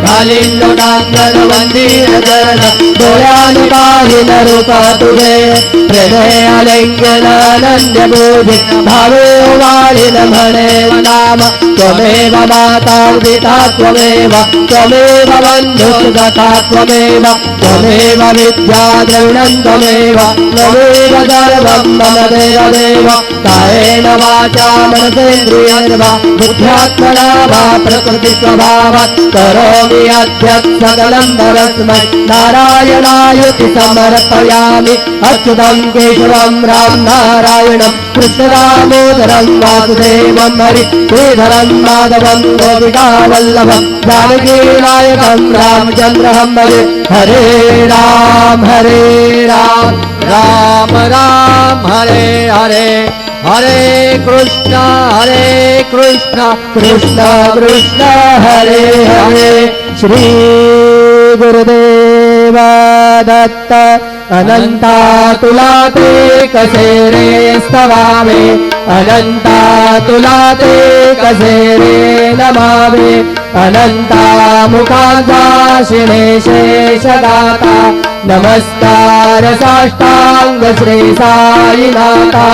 कालिंदोटांगण मंदिर चरण डोळ्यान पाहिन रूप तुझे हृदय आलिंगन अनन्य बोधि भावे वाळीन म्हणे नाम त्वमेव माता पिता त्वमेव त्वमेव बन्धुसुतथा त्वमेव त्वमेव विद्या द्रविणं त्वमेव त्वमेव सर्वं मम देवदेव कायेन वाचा मनसेन्द्रियर्वा बुद्ध्यात्मना वा प्रकृतिस्वभावात् करोमि यद्यत् सकलं परस्मै नारायणायति समर्पयामि अच्युतं केशवं राम नारायणं कृष्णदामोदरं वासुदेवं हरि श्रीधरं माधवं गोपिकावल्लभं जानकीनायकं रामचन्द्रं भजे हरे राम राम राम हरे हरे हरे कृष्ण कृष्ण कृष्ण हरे हरे श्री गुरुदेव दत्त अनंता तुला ते कसे रे स्तवावे अनंता तुला ते कसे रे नमावे अनंता मुखाचा शिणे शेषदाता नमस्कार साष्टांग श्री साईनाथा।